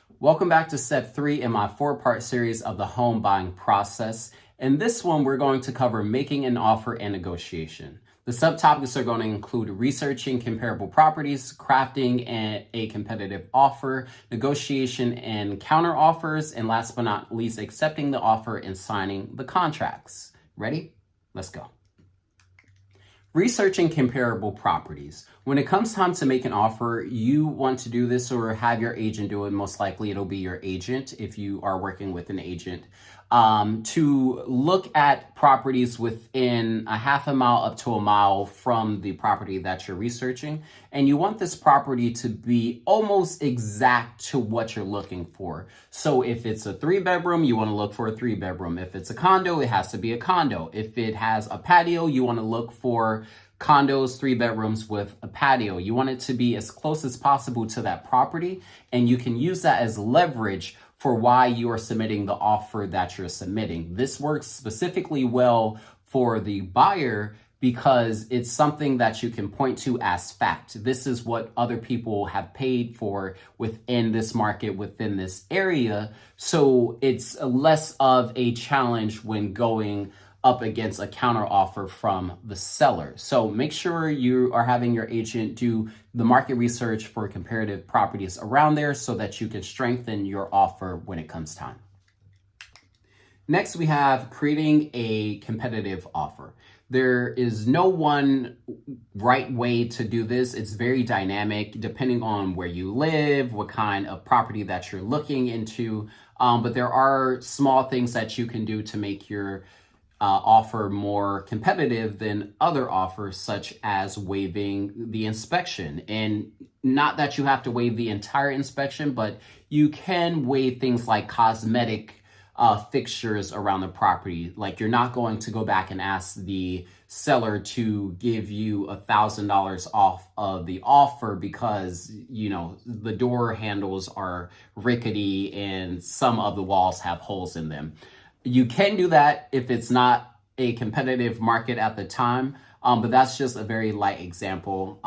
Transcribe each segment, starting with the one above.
Welcome back to step 3 in my 4-part series of the home buying process. In this one, we're going to cover making an offer and negotiation. The subtopics are going to include researching comparable properties, crafting a competitive offer, negotiation and counter offers, and last but not least, accepting the offer and signing the contracts. Ready? Let's go. Researching comparable properties. When it comes time to make an offer, you want to do this or have your agent do it. Most likely it'll be your agent if you are working with an agent. To look at properties within a half a mile up to a mile from the property that you're researching. And you want this property to be almost exact to what you're looking for. So if it's a 3-bedroom, you want to look for a 3-bedroom. If it's a condo, it has to be a condo. If it has a patio, you want to look for condos, 3 bedrooms with a patio. You want it to be as close as possible to that property, and you can use that as leverage for why you are submitting the offer that you're submitting. This works specifically well for the buyer because it's something that you can point to as fact. This is what other people have paid for within this market, within this area. So it's less of a challenge when going up against a counter offer from the seller. So make sure you are having your agent do the market research for comparative properties around there so that you can strengthen your offer when it comes time. Next, we have creating a competitive offer. There is no one right way to do this. It's very dynamic depending on where you live, what kind of property that you're looking into. But there are small things that you can do to make your offer more competitive than other offers, such as waiving the inspection. And not that you have to waive the entire inspection, but you can waive things like cosmetic fixtures around the property. Like you're not going to go back and ask the seller to give you $1,000 off of the offer because, you know, the door handles are rickety and some of the walls have holes in them. You can do that if it's not a competitive market at the time, but that's just a very light example.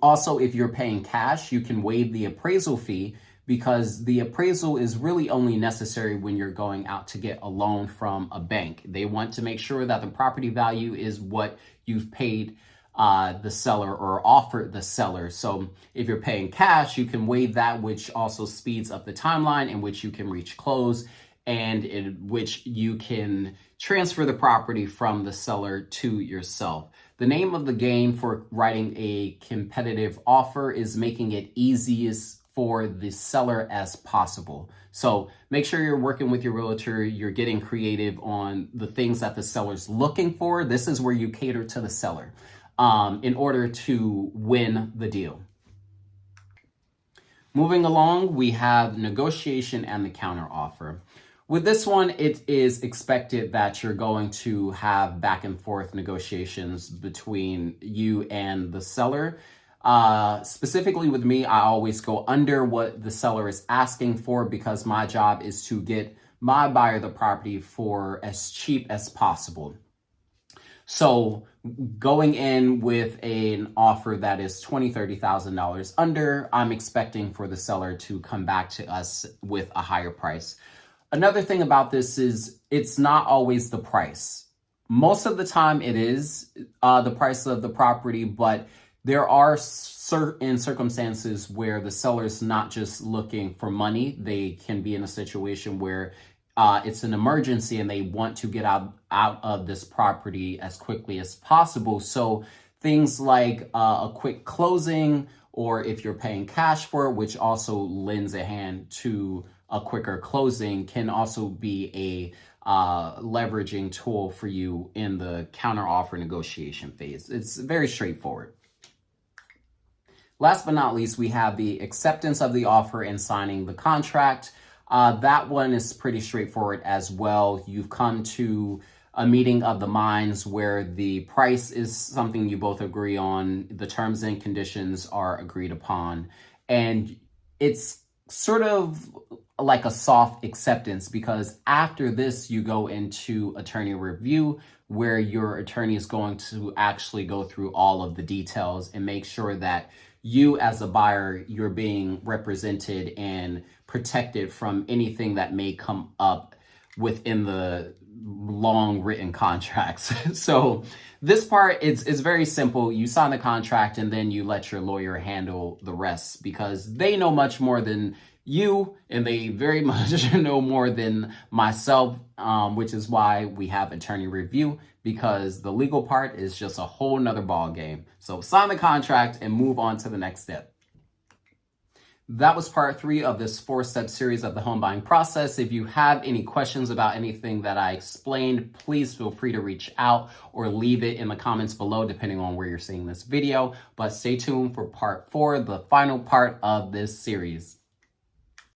Also, if you're paying cash, you can waive the appraisal fee because the appraisal is really only necessary when you're going out to get a loan from a bank. They want to make sure that the property value is what you've paid the seller or offered the seller. So if you're paying cash, you can waive that, which also speeds up the timeline in which you can reach close and in which you can transfer the property from the seller to yourself. The name of the game for writing a competitive offer is making it easiest for the seller as possible. So make sure you're working with your realtor, you're getting creative on the things that the seller's looking for. This is where you cater to the seller in order to win the deal. Moving along, we have negotiation and the counter offer. With this one, it is expected that you're going to have back and forth negotiations between you and the seller. Specifically with me, I always go under what the seller is asking for because my job is to get my buyer the property for as cheap as possible. So going in with an offer that is $20,000, $30,000 under, I'm expecting for the seller to come back to us with a higher price. Another thing about this is it's not always the price. Most of the time it is the price of the property, but there are certain circumstances where the seller's not just looking for money. They can be in a situation where it's an emergency and they want to get out of this property as quickly as possible. So things like a quick closing, or if you're paying cash for it, which also lends a hand to a quicker closing, can also be a leveraging tool for you in the counter offer negotiation phase. It's very straightforward. Last but not least, we have the acceptance of the offer and signing the contract. That one is pretty straightforward as well. You've come to a meeting of the minds where the price is something you both agree on, the terms and conditions are agreed upon, and it's sort of like a soft acceptance because after this you go into attorney review where your attorney is going to actually go through all of the details and make sure that you as a buyer, you're being represented and protected from anything that may come up within the long written contracts. So this part is very simple. You sign the contract and then you let your lawyer handle the rest, because they know much more than you, and they very much know more than myself, which is why we have attorney review, because the legal part is just a whole nother ball game. So sign the contract and move on to the next step. That was part 3 of this 4-step series of the home buying process. If you have any questions about anything that I explained, please feel free to reach out or leave it in the comments below, depending on where you're seeing this video. But stay tuned for part 4, the final part of this series.